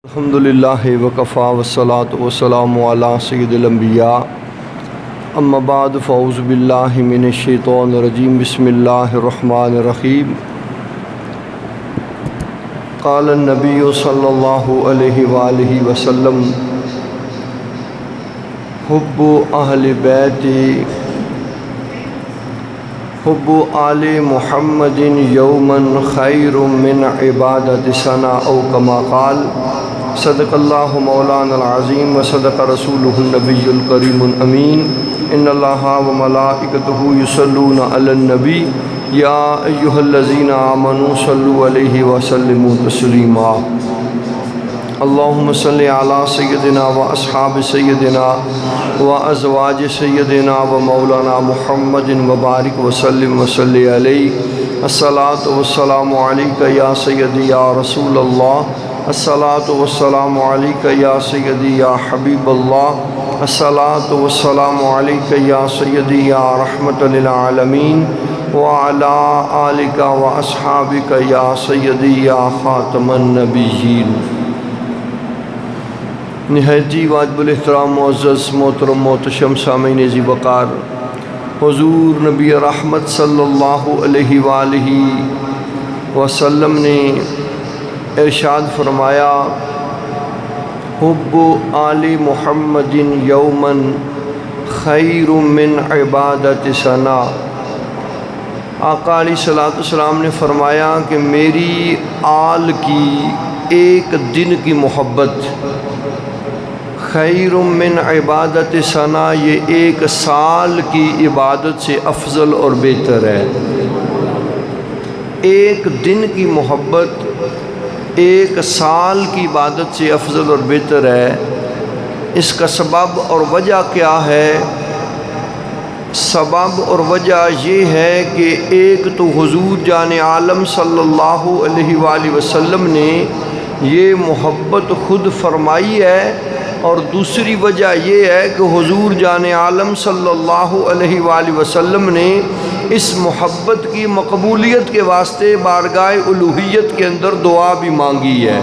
الحمدللہ وکفا والصلاة والسلام علی سید الانبیاء اما بعد فاعوذ باللہ من الشیطان الرجیم بسم اللہ الرحمن الرحیم قال النبی صلی اللہ علیہ وآلہ وسلم حب اہل بیت حب آل محمد یوما خیر من عبادت سنہ او کما قال صدق اللہ مولانا العظیم و صدق رسولہ النبی الکریم الامین ان اللہ و ملائکتہ یصلون علی النبی یا ایہا الذین آمنوا صلوا علیہ وسلموا تسلیما اللہم صلی علی سیدنا و اصحاب سیدنا و ازواج سیدنا و مولانا محمد و بارک وسلم وصلی علیہ الصلاۃ والسلام علیکہ یا سیدی یا رسول اللہ الصلاۃ والسلام علیکہ یا سیدی یا حبیب اللہ الصلاۃ والسلام علیکہ یا سیدی یا رحمت للعالمین وعلی آلک و اصحابک یا سیدی یا خاتم النبیین۔ نہایتی واجب الاحترام معزز محترم محتشم سامعین ذی وقار، حضور نبی رحمت صلی اللہ علیہ وآلہ وسلم نے ارشاد فرمایا حب آل محمد یوما خیر من عبادت سنہ۔ آقا علیہ الصلوۃ والسلام نے فرمایا کہ میری آل کی ایک دن کی محبت خیر من عبادت سنہ، یہ ایک سال کی عبادت سے افضل اور بہتر ہے۔ ایک دن کی محبت ایک سال کی عبادت سے افضل اور بہتر ہے۔ اس کا سبب اور وجہ کیا ہے؟ سبب اور وجہ یہ ہے کہ ایک تو حضور جان عالم صلی اللہ علیہ وآلہ وسلم نے یہ محبت خود فرمائی ہے، اور دوسری وجہ یہ ہے کہ حضور جان عالم صلی اللہ علیہ وآلہ وسلم نے اس محبت کی مقبولیت کے واسطے بارگاہ الوہیت کے اندر دعا بھی مانگی ہے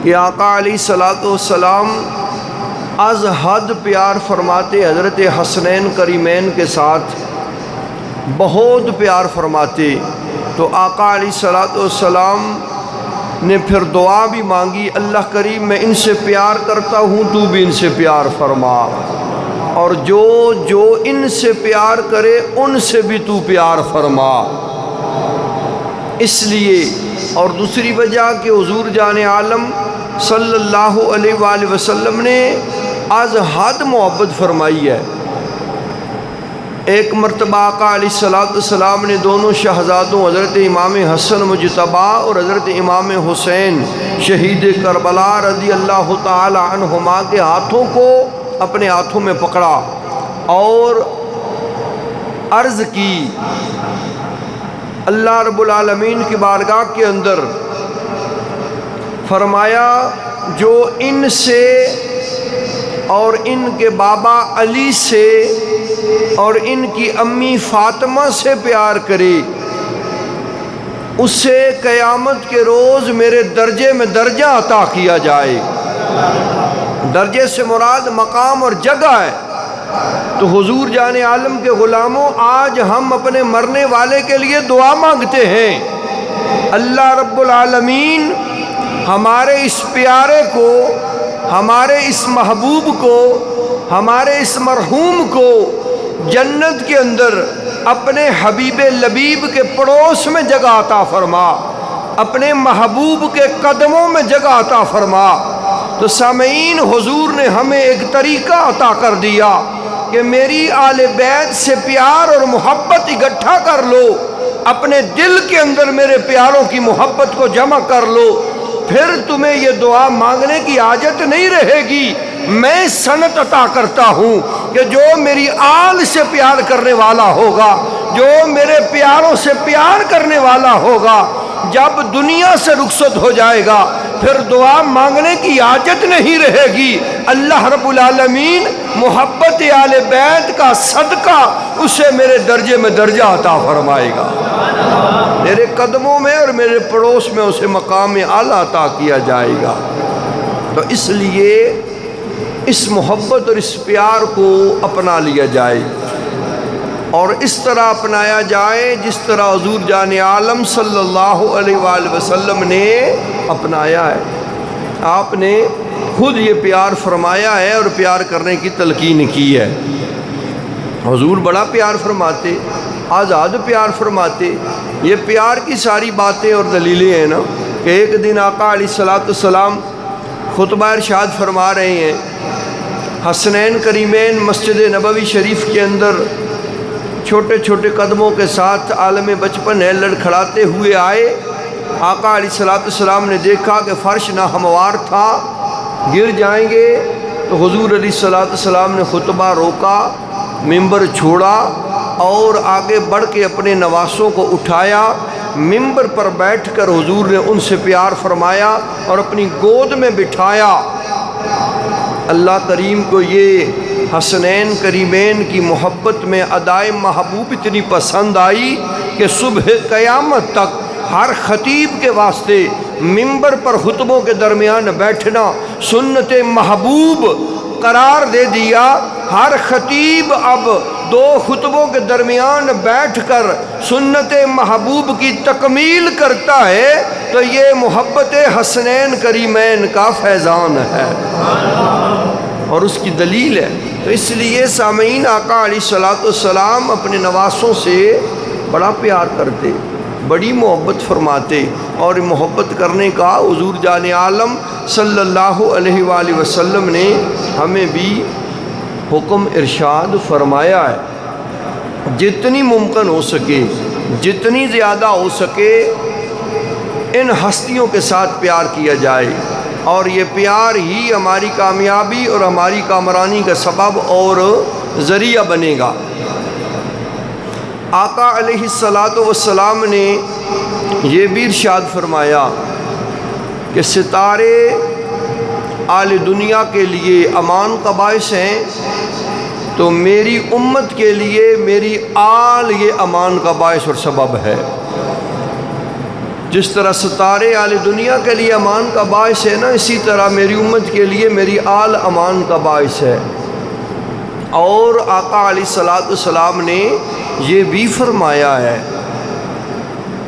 کہ آقا علیہ الصلوۃ والسلام از حد پیار فرماتے، حضرت حسنین کریمین کے ساتھ بہت پیار فرماتے۔ تو آقا علیہ الصلوۃ والسلام نے پھر دعا بھی مانگی، اللہ کریم میں ان سے پیار کرتا ہوں، تو بھی ان سے پیار فرما، اور جو ان سے پیار کرے ان سے بھی تو پیار فرما۔ اس لیے اور دوسری وجہ کہ حضور جان عالم صلی اللہ علیہ وآلہ وسلم نے از حد محبت فرمائی ہے۔ ایک مرتبہ آقا علیہ الصلوۃ والسلام نے دونوں شہزادوں حضرت امام حسن مجتبی اور حضرت امام حسین شہید کربلا رضی اللہ تعالی عنہما کے ہاتھوں کو اپنے ہاتھوں میں پکڑا اور عرض کی اللہ رب العالمین کی بارگاہ کے اندر، فرمایا جو ان سے اور ان کے بابا علی سے اور ان کی امی فاطمہ سے پیار کرے، اسے قیامت کے روز میرے درجے میں درجہ عطا کیا جائے۔ درجے سے مراد مقام اور جگہ ہے۔ تو حضور جان عالم کے غلاموں، آج ہم اپنے مرنے والے کے لیے دعا مانگتے ہیں، اللہ رب العالمین ہمارے اس پیارے کو، ہمارے اس محبوب کو، ہمارے اس مرحوم کو جنت کے اندر اپنے حبیب لبیب کے پڑوس میں جگہ عطا فرما، اپنے محبوب کے قدموں میں جگہ عطا فرما۔ تو سامعین، حضور نے ہمیں ایک طریقہ عطا کر دیا کہ میری آل بیت سے پیار اور محبت اکٹھا کر لو، اپنے دل کے اندر میرے پیاروں کی محبت کو جمع کر لو، پھر تمہیں یہ دعا مانگنے کی حاجت نہیں رہے گی۔ میں سنت عطا کرتا ہوں کہ جو میری آل سے پیار کرنے والا ہوگا، جو میرے پیاروں سے پیار کرنے والا ہوگا، جب دنیا سے رخصت ہو جائے گا پھر دعا مانگنے کی حاجت نہیں رہے گی۔ اللہ رب العالمین محبت آل بیت کا صدقہ اسے میرے درجے میں درجہ عطا فرمائے گا، میرے قدموں میں اور میرے پڑوس میں اسے مقام اعلیٰ عطا کیا جائے گا۔ تو اس لیے اس محبت اور اس پیار کو اپنا لیا جائے، اور اس طرح اپنایا جائے جس طرح حضور جان عالم صلی اللہ علیہ وآلہ وسلم نے اپنایا ہے۔ آپ نے خود یہ پیار فرمایا ہے اور پیار کرنے کی تلقین کی ہے۔ حضور بڑا پیار فرماتے، آزاد پیار فرماتے۔ یہ پیار کی ساری باتیں اور دلیلیں ہیں نا کہ ایک دن آقا علیہ السلام خطبہ ارشاد فرما رہے ہیں، حسنین کریمین مسجد نبوی شریف کے اندر چھوٹے چھوٹے قدموں کے ساتھ عالم بچپن ہے لڑکھڑاتے ہوئے آئے۔ آقا علیہ السلام نے دیکھا کہ فرش ناہموار تھا، گر جائیں گے، تو حضور علیہ السلام نے خطبہ روکا، ممبر چھوڑا اور آگے بڑھ کے اپنے نواسوں کو اٹھایا، ممبر پر بیٹھ کر حضور نے ان سے پیار فرمایا اور اپنی گود میں بٹھایا۔ اللہ کریم کو یہ حسنین کریمین کی محبت میں ادائے محبوب اتنی پسند آئی کہ صبح قیامت تک ہر خطیب کے واسطے ممبر پر خطبوں کے درمیان بیٹھنا سنت محبوب قرار دے دیا۔ ہر خطیب اب دو خطبوں کے درمیان بیٹھ کر سنت محبوب کی تکمیل کرتا ہے، تو یہ محبت حسنین کریمین کا فیضان ہے اور اس کی دلیل ہے۔ تو اس لیے سامعین، آقا علیہ السلام اپنے نواسوں سے بڑا پیار کرتے، بڑی محبت فرماتے، اور محبت کرنے کا حضور جان عالم صلی اللہ علیہ وآلہ وسلم نے ہمیں بھی حکم ارشاد فرمایا ہے۔ جتنی ممکن ہو سکے، جتنی زیادہ ہو سکے ان ہستیوں کے ساتھ پیار کیا جائے، اور یہ پیار ہی ہماری کامیابی اور ہماری کامرانی کا سبب اور ذریعہ بنے گا۔ آقا علیہ السلام نے یہ بھی ارشاد فرمایا کہ ستارے آل دنیا کے لیے امان کا باعث ہیں، تو میری امت کے لیے میری آل یہ امان کا باعث اور سبب ہے۔ جس طرح ستارے آل دنیا کے لیے امان کا باعث ہے نا، اسی طرح میری امت کے لیے میری آل امان کا باعث ہے۔ اور آقا علیہ السلام نے یہ بھی فرمایا ہے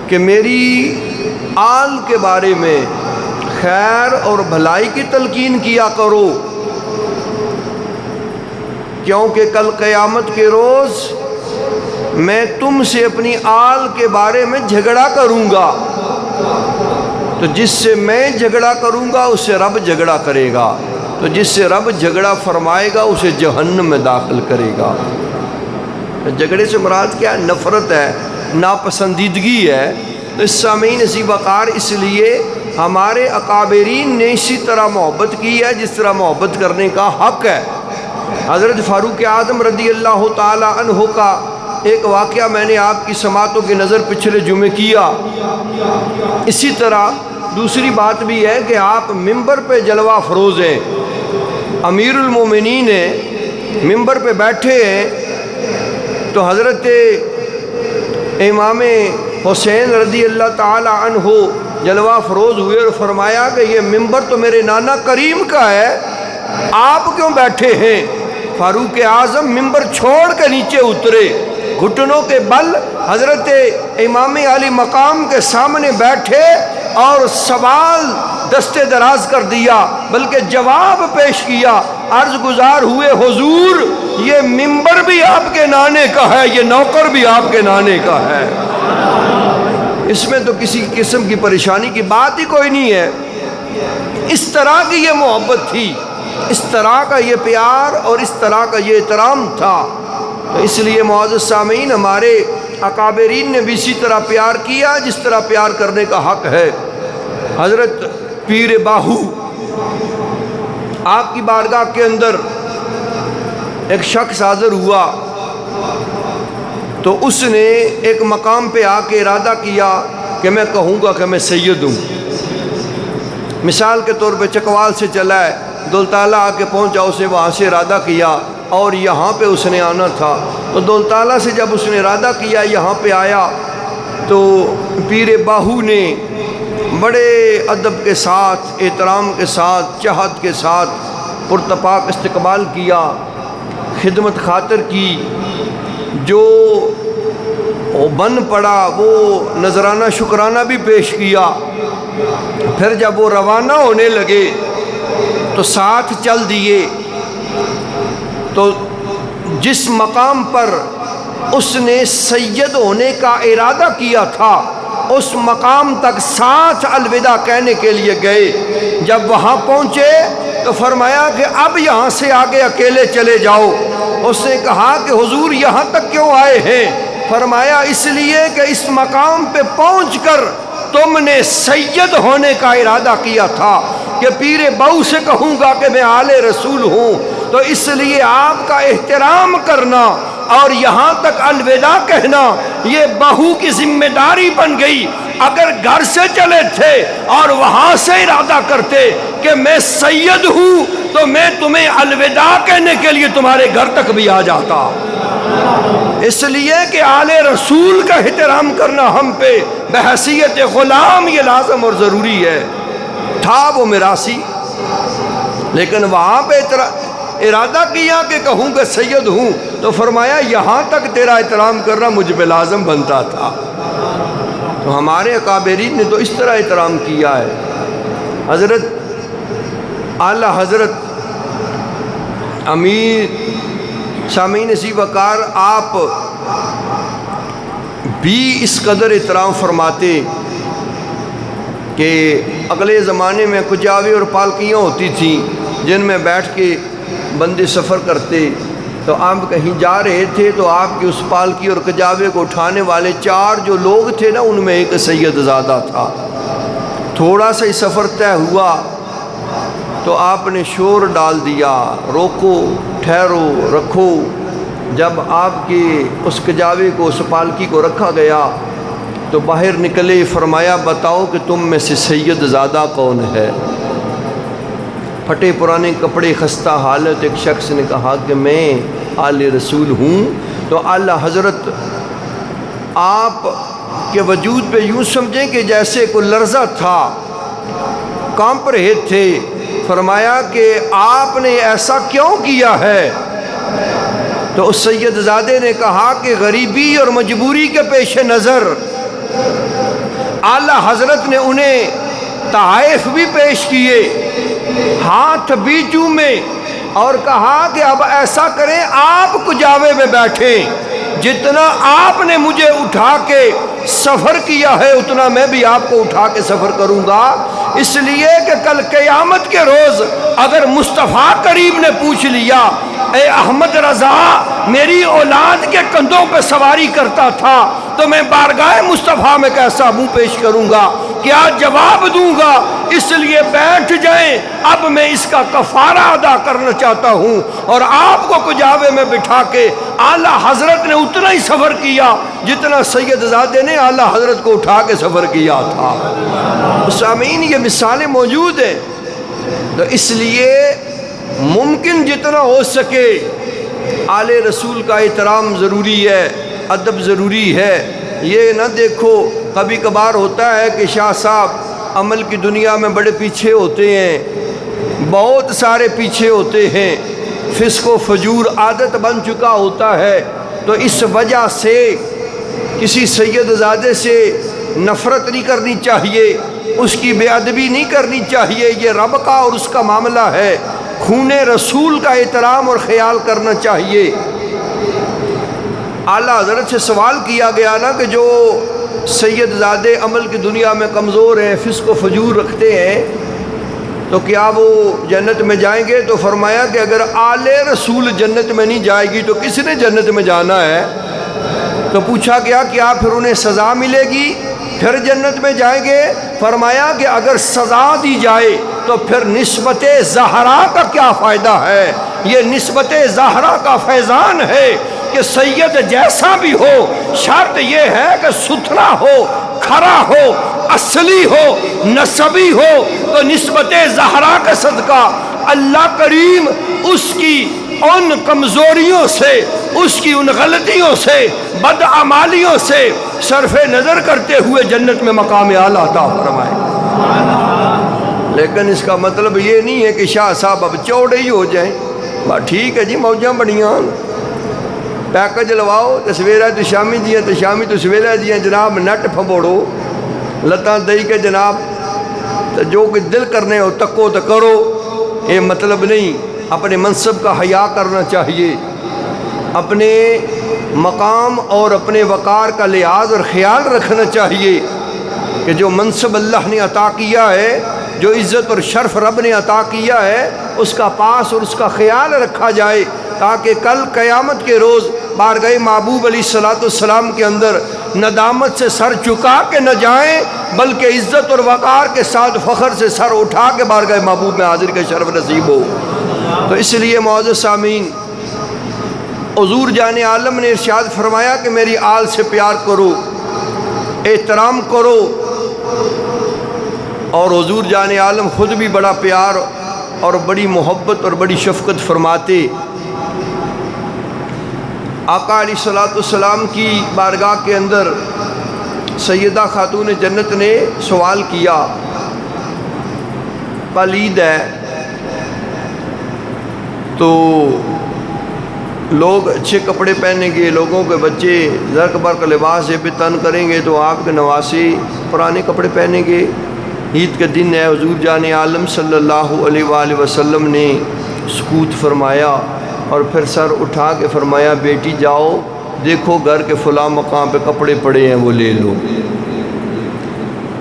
کہ میری آل کے بارے میں خیر اور بھلائی کی تلقین کیا کرو، کیونکہ کل قیامت کے روز میں تم سے اپنی آل کے بارے میں جھگڑا کروں گا، تو جس سے میں جھگڑا کروں گا اس سے رب جھگڑا کرے گا، تو جس سے رب جھگڑا فرمائے گا اسے جہنم میں داخل کرے گا۔ جھگڑے سے مراد کیا ہے؟ نفرت ہے، ناپسندیدگی ہے۔ تو اس سامعین اسی وقار اس لیے ہمارے اکابرین نے اسی طرح محبت کی ہے جس طرح محبت کرنے کا حق ہے۔ حضرت فاروق اعظم رضی اللہ تعالی عنہ کا ایک واقعہ میں نے آپ کی سماعتوں کی نظر پچھلے جمعے کیا۔ اسی طرح دوسری بات بھی ہے کہ آپ ممبر پہ جلوہ افروز ہیں، امیر المومنین ہیں، ممبر پہ بیٹھے ہیں، تو حضرت امام حسین رضی اللہ تعالی عنہ جلوہ افروز ہوئے اور فرمایا کہ یہ ممبر تو میرے نانا کریم کا ہے، آپ کیوں بیٹھے ہیں؟ فاروق اعظم ممبر چھوڑ کے نیچے اترے، گھٹنوں کے بل حضرت امام علی مقام کے سامنے بیٹھے اور سوال دستے دراز کر دیا، بلکہ جواب پیش کیا۔ عرض گزار ہوئے، حضور یہ ممبر بھی آپ کے نانے کا ہے، یہ نوکر بھی آپ کے نانے کا ہے، اس میں تو کسی قسم کی پریشانی کی بات ہی کوئی نہیں ہے۔ اس طرح کی یہ محبت تھی، اس طرح کا یہ پیار اور اس طرح کا یہ احترام تھا۔ تو اس لیے معزز سامعین، ہمارے اکابرین نے بھی اسی طرح پیار کیا جس طرح پیار کرنے کا حق ہے۔ حضرت پیر باہو، آپ کی بارگاہ کے اندر ایک شخص حاضر ہوا، تو اس نے ایک مقام پہ آ کے ارادہ کیا کہ میں کہوں گا کہ میں سید ہوں۔ مثال کے طور پہ چکوال سے چلا ہے، دولتالہ آ کے پہنچا، اسے وہاں سے ارادہ کیا اور یہاں پہ اس نے آنا تھا، تو دولتالہ سے جب اس نے ارادہ کیا یہاں پہ آیا تو پیر باہو نے بڑے ادب کے ساتھ، احترام کے ساتھ، چاہت کے ساتھ پرتپاک استقبال کیا، خدمت خاطر کی، جو بن پڑا وہ نذرانہ شکرانہ بھی پیش کیا۔ پھر جب وہ روانہ ہونے لگے تو ساتھ چل دیے، تو جس مقام پر اس نے سید ہونے کا ارادہ کیا تھا اس مقام تک ساتھ الوداع کہنے کے لیے گئے۔ جب وہاں پہنچے تو فرمایا کہ اب یہاں سے آگے اکیلے چلے جاؤ۔ اس نے کہا کہ حضور یہاں تک کیوں آئے ہیں؟ فرمایا اس لیے کہ اس مقام پہ پہنچ کر تم نے سید ہونے کا ارادہ کیا تھا کہ پیر بہو سے کہوں گا کہ میں آل رسول ہوں، تو اس لیے آپ کا احترام کرنا اور یہاں تک الوداع کہنا یہ بہو کی ذمہ داری بن گئی۔ اگر گھر سے چلے تھے اور وہاں سے ارادہ کرتے کہ میں سید ہوں تو میں تمہیں الوداع کہنے کے لیے تمہارے گھر تک بھی آ جاتا۔ اس لیے کہ آل رسول کا احترام کرنا ہم پہ بحیثیت غلام یہ لازم اور ضروری ہے۔ تھا وہ میراثی، لیکن وہاں پہ ارادہ کیا کہ کہوں کہ سید ہوں، تو فرمایا یہاں تک تیرا احترام کرنا مجھ پہ لازم بنتا تھا۔ تو ہمارے اکابرین نے تو اس طرح احترام کیا ہے۔ حضرت اعلیٰ حضرت امیر سامعین اسی وقار آپ بھی اس قدر احترام فرماتے کہ اگلے زمانے میں کجاوے اور پالکیاں ہوتی تھیں جن میں بیٹھ کے بندے سفر کرتے، تو آپ کہیں جا رہے تھے تو آپ کی اس پالکی اور کجاوے کو اٹھانے والے 4 جو لوگ تھے نا ان میں ایک سید زادہ تھا۔ تھوڑا سا ہی سفر طے ہوا تو آپ نے شور ڈال دیا، روکو، ٹھہرو، رکھو۔ جب آپ کے اس کجاوے کو، اس پالکی کو رکھا گیا تو باہر نکلے، فرمایا بتاؤ کہ تم میں سے سید زادہ کون ہے؟ پھٹے پرانے کپڑے، خستہ حالت ایک شخص نے کہا کہ میں آل رسول ہوں۔ تو اعلیٰ حضرت آپ کے وجود پہ یوں سمجھیں کہ جیسے کوئی لرزہ تھا، کانپ رہے تھے۔ فرمایا کہ آپ نے ایسا کیوں کیا ہے؟ تو اس سید زادے نے کہا کہ غریبی اور مجبوری کے پیش نظر اعلیٰ حضرت نے انہیں تحائف بھی پیش کیے، ہاتھ بھی چومے اور کہا کہ اب ایسا کریں آپ کجاوے میں بیٹھیں، جتنا آپ نے مجھے اٹھا کے سفر کیا ہے اتنا میں بھی آپ کو اٹھا کے سفر کروں گا، اس لیے کہ کل قیامت کے روز اگر مصطفیٰ کریم نے پوچھ لیا اے احمد رضا میری اولاد کے کندھوں پہ سواری کرتا تھا تو میں بارگاہ مصطفیٰ میں کیسا منہ پیش کروں گا، کیا جواب دوں گا؟ اس لیے بیٹھ جائیں، اب میں اس کا کفارہ ادا کرنا چاہتا ہوں۔ اور آپ کو کجاوے میں بٹھا کے اعلیٰ حضرت نے اتنا ہی سفر کیا جتنا سید زادے نے اعلیٰ حضرت کو اٹھا کے سفر کیا تھا۔ سامعین یہ مثالیں موجود ہیں، تو اس لیے ممکن جتنا ہو سکے آل رسول کا احترام ضروری ہے، ادب ضروری ہے۔ یہ نہ دیکھو کبھی کبھار ہوتا ہے کہ شاہ صاحب عمل کی دنیا میں بڑے پیچھے ہوتے ہیں، بہت سارے پیچھے ہوتے ہیں، فسق و فجور عادت بن چکا ہوتا ہے، تو اس وجہ سے کسی سید زادے سے نفرت نہیں کرنی چاہیے، اس کی بے ادبی نہیں کرنی چاہیے، یہ رب کا اور اس کا معاملہ ہے۔ خون رسول کا احترام اور خیال کرنا چاہیے۔ اعلیٰ حضرت سے سوال کیا گیا نا کہ جو سید زادے عمل کی دنیا میں کمزور ہیں، فسق و فجور رکھتے ہیں، تو کیا وہ جنت میں جائیں گے؟ تو فرمایا کہ اگر آل رسول جنت میں نہیں جائے گی تو کس نے جنت میں جانا ہے؟ تو پوچھا گیا کیا پھر انہیں سزا ملے گی پھر جنت میں جائیں گے؟ فرمایا کہ اگر سزا دی جائے تو پھر نسبت زہرا کا کیا فائدہ ہے؟ یہ نسبت زہرا کا فیضان ہے کہ سید جیسا بھی ہو، شرط یہ ہے کہ ستھرا ہو، کھرا ہو، اصلی ہو، نسبی ہو، تو نسبت زہرا کا صدقہ اللہ کریم اس کی ان کمزوریوں سے، اس کی ان غلطیوں سے، بدعمالیوں سے صرف نظر کرتے ہوئے جنت میں مقام اعلیٰ عطا فرمائے۔ لیکن اس کا مطلب یہ نہیں ہے کہ شاہ صاحب اب چوڑے ہی ہو جائیں۔ بات ٹھیک ہے جی، موجاں بڑیاں پیکج لواؤ، تو سویرہ تو شامی دیاں، تو شامی تو سویرہ دیاں، جناب نٹ پھبوڑو لتاں دئی کے جناب، تو جو کہ دل کرنے ہو تکو تو کرو۔ یہ مطلب نہیں، اپنے منصب کا حیا کرنا چاہیے، اپنے مقام اور اپنے وقار کا لحاظ اور خیال رکھنا چاہیے کہ جو منصب اللہ نے عطا کیا ہے، جو عزت اور شرف رب نے عطا کیا ہے، اس کا پاس اور اس کا خیال رکھا جائے، تاکہ کل قیامت کے روز بارگاہ محبوب علیہ السلام کے اندر ندامت سے سر چکا کے نہ جائیں، بلکہ عزت اور وقار کے ساتھ فخر سے سر اٹھا کے بارگاہ محبوب میں حاضر کے شرف نصیب ہو۔ تو اس لیے معزز سامعین، حضور جان عالم نے ارشاد فرمایا کہ میری آل سے پیار کرو، احترام کرو، اور حضور جان عالم خود بھی بڑا پیار اور بڑی محبت اور بڑی شفقت فرماتے۔ آقا علیہ السلام کی بارگاہ کے اندر سیدہ خاتون جنت نے سوال کیا، کل عید ہے تو لوگ اچھے کپڑے پہنیں گے، لوگوں کے بچے زرق برق لباس بھی تن کریں گے، تو آپ کے نواسی پرانے کپڑے پہنیں گے، عید کے دن ہے۔ حضور جان عالم صلی اللہ علیہ وآلہ وسلم نے سکوت فرمایا اور پھر سر اٹھا کے فرمایا، بیٹی جاؤ دیکھو گھر کے فلاں مقام پہ کپڑے پڑے ہیں، وہ لے لو۔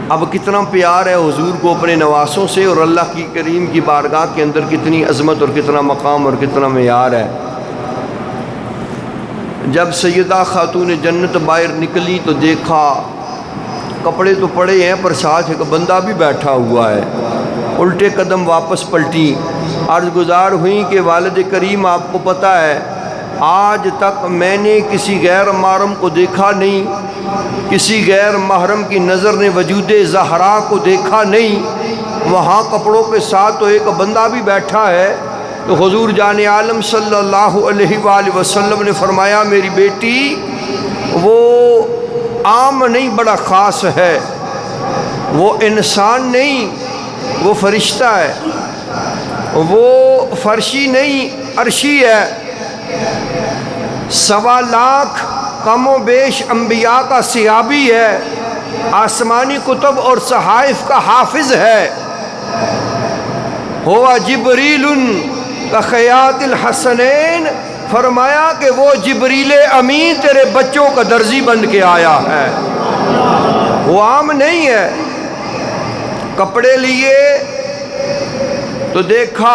اب کتنا پیار ہے حضور کو اپنے نواسوں سے، اور اللہ کی کریم کی بارگاہ کے اندر کتنی عظمت اور کتنا مقام اور کتنا معیار ہے۔ جب سیدہ خاتون جنت باہر نکلی تو دیکھا کپڑے تو پڑے ہیں پر ساتھ ایک بندہ بھی بیٹھا ہوا ہے۔ الٹے قدم واپس پلٹی، عرض گزار ہوئیں کہ والد کریم آپ کو پتہ ہے آج تک میں نے کسی غیر محرم کو دیکھا نہیں، کسی غیر محرم کی نظر نے وجود زہرا کو دیکھا نہیں، وہاں کپڑوں کے ساتھ تو ایک بندہ بھی بیٹھا ہے۔ تو حضور جان عالم صلی اللہ علیہ وآلہ وسلم نے فرمایا، میری بیٹی وہ عام نہیں، بڑا خاص ہے، وہ انسان نہیں، وہ فرشتہ ہے، وہ فرشی نہیں عرشی ہے، 1.25 لاکھ کم و بیش انبیاء کا صحابی ہے، آسمانی کتب اور صحائف کا حافظ ہے، ہوا جبریل کخیاط الحسنین، فرمایا کہ وہ جبریل امین تیرے بچوں کا درزی بن کے آیا ہے، وہ عام نہیں ہے۔ کپڑے لیے تو دیکھا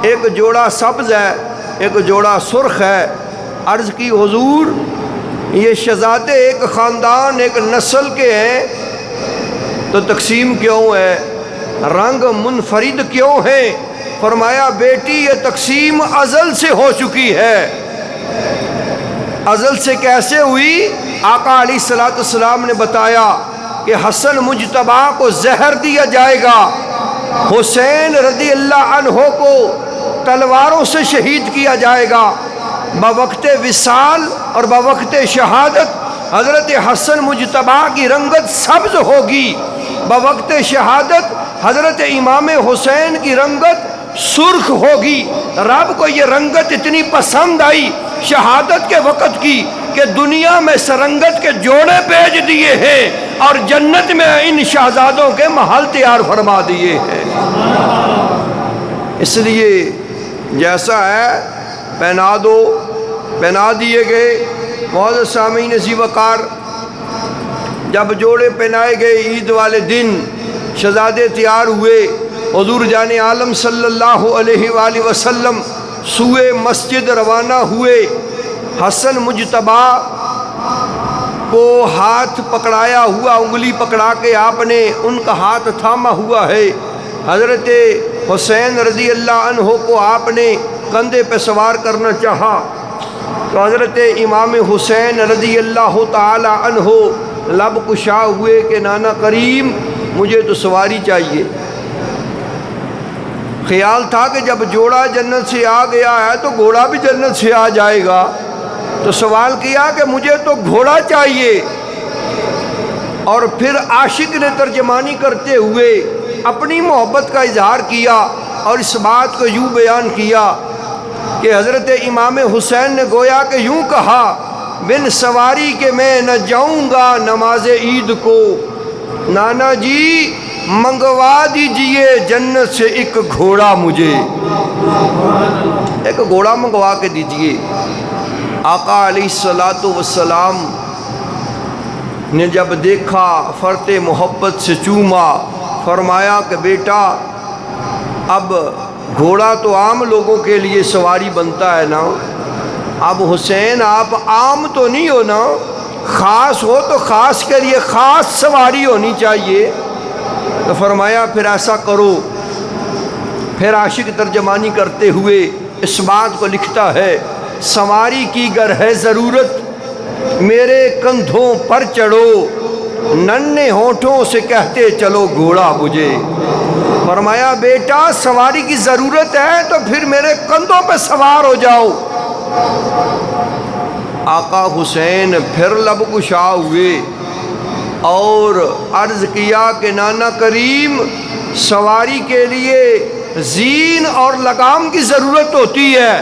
ایک جوڑا سبز ہے، ایک جوڑا سرخ ہے۔ عرض کی حضور یہ شہزادے ایک خاندان ایک نسل کے ہیں، تو تقسیم کیوں ہے، رنگ منفرد کیوں ہیں؟ فرمایا بیٹی یہ تقسیم ازل سے ہو چکی ہے۔ ازل سے کیسے ہوئی؟ آقا علیہ السلام نے بتایا کہ حسن مجتبیٰ کو زہر دیا جائے گا، حسین رضی اللہ عنہ کو تلواروں سے شہید کیا جائے گا، بوقت وصال اور بوقت شہادت حضرت حسن مجتبیٰ کی رنگت سبز ہوگی، بوقت شہادت حضرت امام حسین کی رنگت سرخ ہوگی۔ رب کو یہ رنگت اتنی پسند آئی شہادت کے وقت کی کہ دنیا میں سرنگت کے جوڑے بھیج دیے ہیں اور جنت میں ان شہزادوں کے محل تیار فرما دیے ہیں۔ اس لیے جیسا ہے پہنا دو، پہنا دیے گئے۔ معزز سامعین ذی وقار، جب جوڑے پہنائے گئے عید والے دن شہزادے تیار ہوئے، حضور جان عالم صلی اللہ علیہ وآلہ وسلم سوئے مسجد روانہ ہوئے۔ حسن مجتبیٰ کو ہاتھ پکڑایا ہوا، انگلی پکڑا کے آپ نے ان کا ہاتھ تھاما ہوا ہے۔ حضرت حسین رضی اللہ عنہ کو آپ نے کندھے پہ سوار کرنا چاہا، تو حضرت امام حسین رضی اللہ تعالی عنہ لب کشا ہوئے کہ نانا کریم مجھے تو سواری چاہیے۔ خیال تھا کہ جب جوڑا جنت سے آ گیا ہے تو گھوڑا بھی جنت سے آ جائے گا، تو سوال کیا کہ مجھے تو گھوڑا چاہیے۔ اور پھر عاشق نے ترجمانی کرتے ہوئے اپنی محبت کا اظہار کیا اور اس بات کو یوں بیان کیا کہ حضرت امام حسین نے گویا کہ یوں کہا، بن سواری کے میں نہ جاؤں گا نماز عید کو، نانا جی منگوا دیجئے جنت سے ایک گھوڑا مجھے، ایک گھوڑا منگوا کے دیجئے۔ آقا علیہ السلام نے جب دیکھا فرط محبت سے چوما، فرمایا کہ بیٹا اب گھوڑا تو عام لوگوں کے لیے سواری بنتا ہے نا، اب حسین آپ عام تو نہیں ہو نا، خاص ہو تو خاص کے لیے خاص سواری ہونی چاہیے۔ تو فرمایا پھر ایسا کرو۔ پھر عاشق ترجمانی کرتے ہوئے اس بات کو لکھتا ہے، سواری کی گر ہے ضرورت میرے کندھوں پر چڑھو، ننھے ہونٹوں سے کہتے چلو گھوڑا مجھے۔ فرمایا بیٹا سواری کی ضرورت ہے تو پھر میرے کندھوں پہ سوار ہو جاؤ۔ آقا حسین پھر لب کشا ہوئے اور عرض کیا کہ نانا کریم سواری کے لیے زین اور لگام کی ضرورت ہوتی ہے،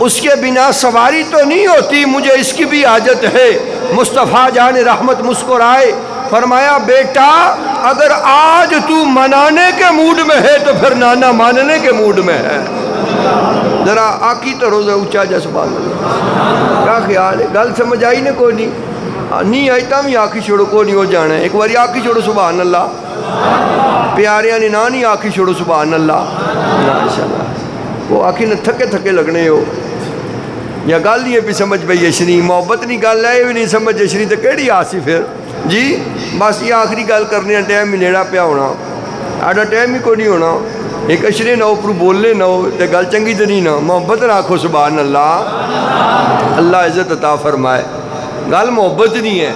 اس کے بنا سواری تو نہیں ہوتی، مجھے اس کی بھی حاجت ہے۔ مصطفیٰ جان رحمت مسکرائے، فرمایا بیٹا اگر آج تو منانے کے موڈ میں ہے تو پھر نانا ماننے کے موڈ میں ہے۔ ذرا آقی تو روزہ اونچا جا سبحان اللہ، کیا خیال ہے؟ گل سمجھ آئی نے کوئی نہیں آئی تم ہی آخی چھوڑو، کو نہیں ہو جانا ہے، ایک باری آخی چھوڑو سبحان اللہ، پیاریاں نے نہیں آخی چھوڑو سبحان اللہ، ماشاءاللہ وہ آخی نے تھکے تھکے لگنے ہو یا گل نہیں ہے بھی سمجھ پئی اشنی محبت نہیں گل ہے بھی نہیں سمجھ اشنی تو کیڑی آسی پھر جی بس یہ آخری گل کرنے ٹائم ہی نیڑا پیا ہونا، آڈا ٹائم ہی کوئی نہیں ہونا، ایک اشرے نہ اوپر بولنے نہ ہو تو گل چنگی تو نہیں نہ محبت رکھو سبحان اللہ، اللہ عزت عطا فرمائے، گل محبت نہیں ہے۔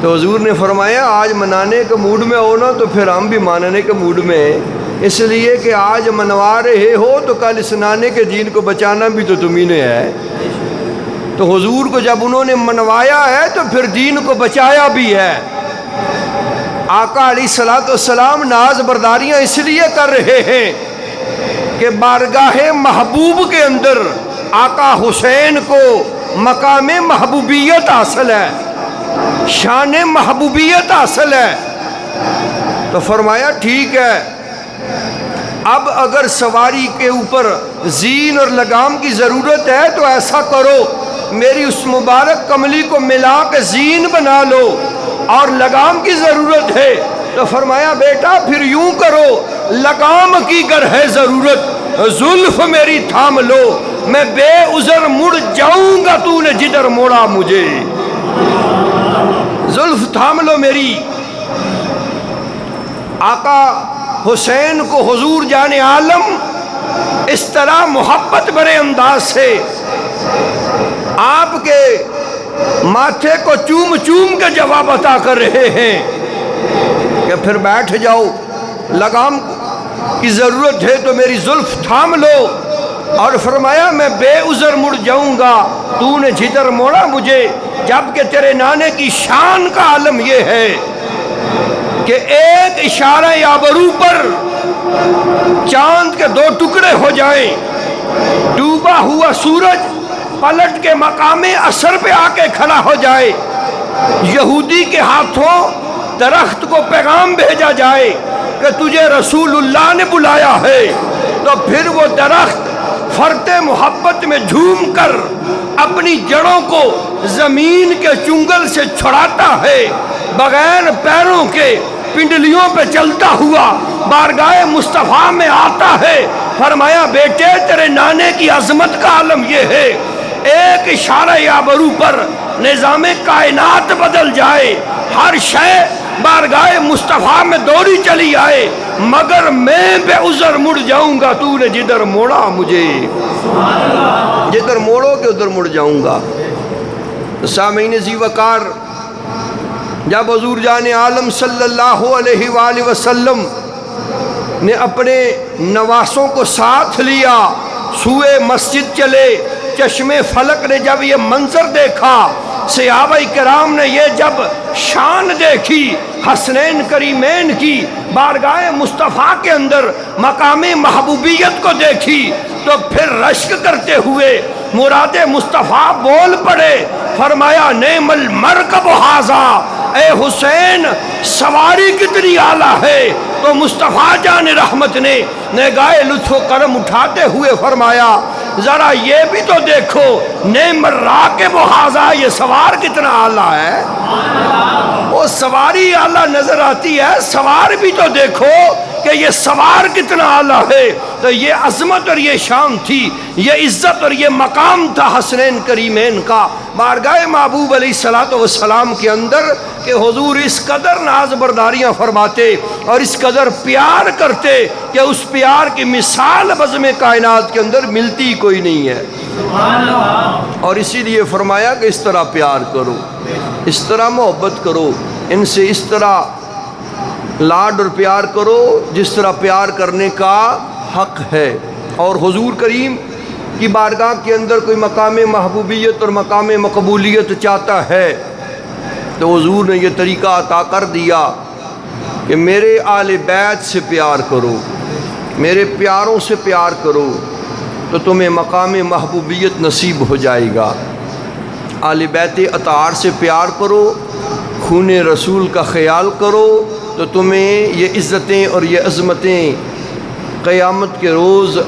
تو حضور نے فرمایا آج منانے کے موڈ میں ہو نا تو پھر ہم بھی ماننے کے موڈ میں ہیں، اس لیے کہ آج منوا رہے ہو تو کل اس نانے کے دین کو بچانا بھی تو تمہیں نے ہے۔ تو حضور کو جب انہوں نے منوایا ہے تو پھر دین کو بچایا بھی ہے۔ آقا علیہ السلام ناز برداریاں اس لیے کر رہے ہیں کہ بارگاہ محبوب کے اندر آقا حسین کو مقام محبوبیت حاصل ہے، شان محبوبیت حاصل ہے۔ تو فرمایا ٹھیک ہے اب اگر سواری کے اوپر زین اور لگام کی ضرورت ہے تو ایسا کرو میری اس مبارک کملی کو ملا کے زین بنا لو، اور لگام کی ضرورت ہے تو فرمایا بیٹا پھر یوں کرو لگام کی گر ہے ضرورت زلف میری تھام لو، میں بے عذر مڑ جاؤں گا تو نے جدھر موڑا مجھے، زلف تھام لو میری۔ آقا حسین کو حضور جان عالم اس طرح محبت بھرے انداز سے آپ کے ماتھے کو چوم چوم کے جواب عطا کر رہے ہیں کہ پھر بیٹھ جاؤ، لگام کی ضرورت ہے تو میری زلف تھام لو، اور فرمایا میں بے عذر مڑ جاؤں گا تو نے جدھر موڑا مجھے، جبکہ تیرے نانے کی شان کا عالم یہ ہے کہ ایک اشارہ آبرو پر چاند کے 2 ٹکڑے ہو جائیں، ڈوبا ہوا سورج پلٹ کے مقام اثر پہ آ کے کھڑا ہو جائے، یہودی کے ہاتھوں درخت کو پیغام بھیجا جائے کہ تجھے رسول اللہ نے بلایا ہے، تو پھر وہ درخت فرط محبت میں جھوم کر اپنی جڑوں کو زمین کے چنگل سے چھڑاتا ہے، بغیر پیروں کے پنڈلیوں پہ چلتا ہوا بارگاہ مصطفیٰ میں آتا ہے۔ فرمایا بیٹے تیرے نانے کی عظمت کا عالم یہ ہے، ایک اشارہ آبرو پر نظام کائنات بدل جائے، ہر شے بارگاہ مصطفیٰ میں دوڑی چلی آئے، مگر میں بے عذر مڑ جاؤں گا تو نے جدھر موڑا مجھے، جدھر موڑو کہ ادھر مڑ جاؤں گا۔ سامعین ذی وقار، جب حضور جان عالم صلی اللہ علیہ وآلہ وسلم نے اپنے نواسوں کو ساتھ لیا، سوئے مسجد چلے، چشم فلک نے جب یہ منظر دیکھا، صحابہ کرام نے یہ جب شان دیکھی حسنین کریمین کی، بارگاہ مصطفیٰ کے اندر مقام محبوبیت کو دیکھی، تو پھر رشک کرتے ہوئے مراد مصطفیٰ بول پڑے، فرمایا نعم المرکب ھذا، اے حسین سواری کتنی اعلیٰ ہے۔ تو مصطفیٰ جان رحمت نے نگاہ لطف و کرم اٹھاتے ہوئے فرمایا ذرا یہ بھی تو دیکھو نعم الراکب ھذا، یہ سوار کتنا اعلیٰ ہے۔ وہ سواری اعلیٰ نظر آتی ہے، سوار بھی تو دیکھو کہ یہ سوار کتنا اعلیٰ ہے۔ تو یہ عظمت اور یہ شان تھی، یہ عزت اور یہ مقام تھا حسنین کریمین کا بارگاہ محبوب علیہ السلام کے اندر، کہ حضور اس قدر ناز برداریاں فرماتے اور اس قدر پیار کرتے کہ اس پیار کی مثال بزم کائنات کے اندر ملتی کوئی نہیں ہے۔ اور اسی لیے فرمایا کہ اس طرح پیار کرو، اس طرح محبت کرو، ان سے اس طرح لاڈ اور پیار کرو جس طرح پیار کرنے کا حق ہے۔ اور حضور کریم کی بارگاہ کے اندر کوئی مقام محبوبیت اور مقام مقبولیت چاہتا ہے تو حضور نے یہ طریقہ عطا کر دیا کہ میرے آل بیت سے پیار کرو، میرے پیاروں سے پیار کرو تو تمہیں مقام محبوبیت نصیب ہو جائے گا۔ آل بیت اطہار سے پیار کرو، خون رسول کا خیال کرو تو تمہیں یہ عزتیں اور یہ عظمتیں قیامت کے روز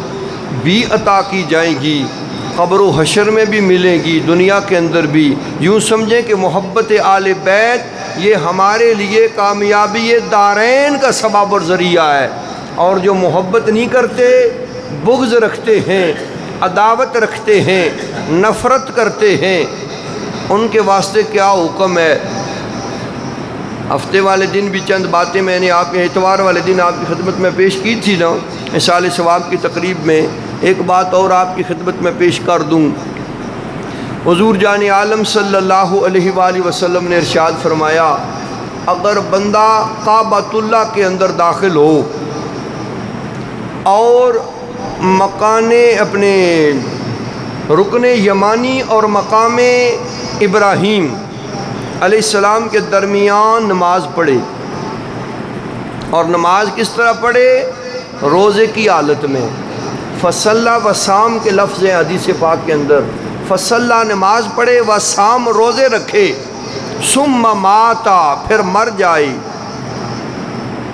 بھی عطا کی جائیں گی، قبر و حشر میں بھی ملیں گی، دنیا کے اندر بھی۔ یوں سمجھیں کہ محبت آل بیت یہ ہمارے لیے کامیابی دارین کا سبب اور ذریعہ ہے۔ اور جو محبت نہیں کرتے، بغض رکھتے ہیں، عداوت رکھتے ہیں، نفرت کرتے ہیں، ان کے واسطے کیا حکم ہے۔ ہفتے والے دن بھی چند باتیں میں نے آپ کے اتوار والے دن آپ کی خدمت میں پیش کی تھی نا، اِصال ثواب کی تقریب میں۔ ایک بات اور آپ کی خدمت میں پیش کر دوں۔ حضور جان عالم صلی اللہ علیہ وآلہ وسلم نے ارشاد فرمایا اگر بندہ کعبۃ اللہ کے اندر داخل ہو اور مکان اپنے رکن یمانی اور مقام ابراہیم علیہ السلام کے درمیان نماز پڑھے، اور نماز کس طرح پڑھے؟ روزے کی حالت میں۔ فصلہ وسام کے لفظ ہیں حدیث پاک کے اندر، فصلہ نماز پڑھے، وسام روزے رکھے، ثم ماتا پھر مر جائے۔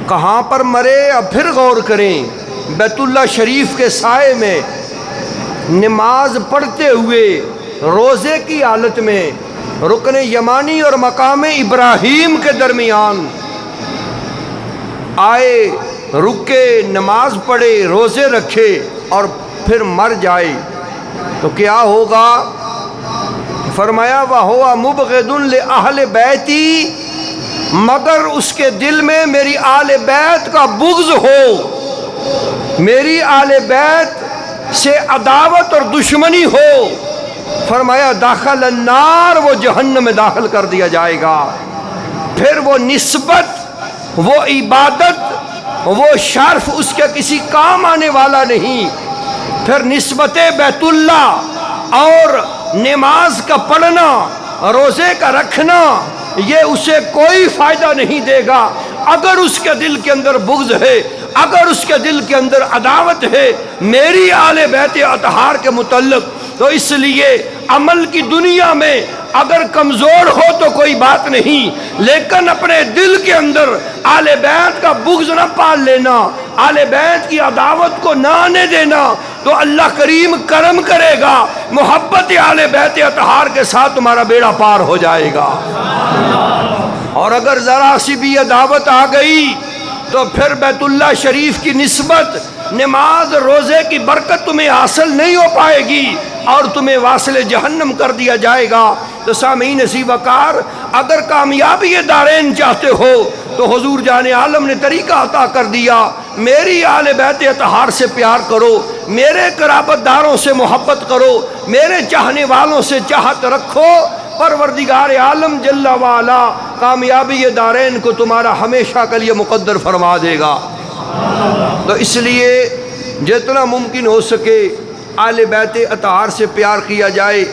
کہاں پر مرے؟ اب پھر غور کریں، بیت اللہ شریف کے سائے میں نماز پڑھتے ہوئے روزے کی حالت میں رکن یمانی اور مقام ابراہیم کے درمیان آئے، رکے، نماز پڑھے، روزے رکھے اور پھر مر جائے تو کیا ہوگا؟ فرمایا وَهُوَ مُبْغِضٌ لِأَهْلِ بَيْتِي، مگر اس کے دل میں میری آل بیت کا بغض ہو، میری آل بیت سے عداوت اور دشمنی ہو۔ فرمایا داخل النار، وہ جہنم میں داخل کر دیا جائے گا۔ پھر وہ نسبت، وہ عبادت، وہ شرف اس کے کسی کام آنے والا نہیں۔ پھر نسبت بیت اللہ اور نماز کا پڑھنا، روزے کا رکھنا، یہ اسے کوئی فائدہ نہیں دے گا اگر اس کے دل کے اندر بغض ہے، اگر اس کے دل کے اندر عداوت ہے میری آل بیت اطہار کے متعلق۔ تو اس لیے عمل کی دنیا میں اگر کمزور ہو تو کوئی بات نہیں، لیکن اپنے دل کے اندر آل بیت کا بغض نہ پال لینا، آل بیت کی عداوت کو نہ آنے دینا، تو اللہ کریم کرم کرے گا، محبت آل بیت اطہار کے ساتھ تمہارا بیڑا پار ہو جائے گا۔ اور اگر ذرا سی بھی عداوت آ گئی تو پھر بیت اللہ شریف کی نسبت، نماز، روزے کی برکت تمہیں حاصل نہیں ہو پائے گی اور تمہیں واصل جہنم کر دیا جائے گا۔ تو سامعین ذی وقار، اگر کامیابی دارین چاہتے ہو تو حضور جان عالم نے طریقہ عطا کر دیا، میری آل بیت اطہار سے پیار کرو، میرے قرابت داروں سے محبت کرو، میرے چاہنے والوں سے چاہت رکھو پروردگار عالم جل وعلا کامیابی دارین کو تمہارا ہمیشہ کے لیے مقدر فرما دے گا۔ تو اس لیے جتنا ممکن ہو سکے آل بیت اطہار سے پیار کیا جائے،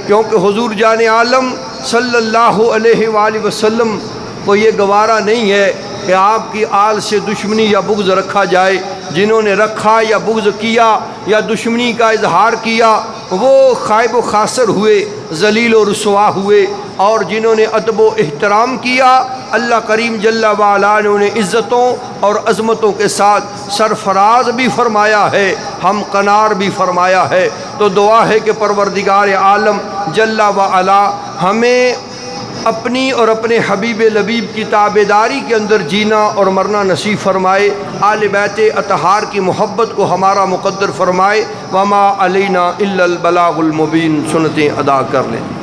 کیونکہ حضور جان عالم صلی اللہ علیہ وآلہ وسلم کو یہ گوارا نہیں ہے کہ آپ کی آل سے دشمنی یا بغض رکھا جائے۔ جنہوں نے رکھا یا بغض کیا یا دشمنی کا اظہار کیا وہ خائب و خاسر ہوئے، ذلیل و رسوا ہوئے، اور جنہوں نے ادب و احترام کیا اللہ کریم جل وعلا نے انہیں عزتوں اور عظمتوں کے ساتھ سرفراز بھی فرمایا ہے، ہم کنار بھی فرمایا ہے۔ تو دعا ہے کہ پروردگار عالم جل وعلا ہمیں اپنی اور اپنے حبیب لبیب کی تابعداری کے اندر جینا اور مرنا نصیب فرمائے، آل بیت اطہار کی محبت کو ہمارا مقدر فرمائے۔ وما علینا الا البلاغ المبین، سنتیں ادا کر لیں۔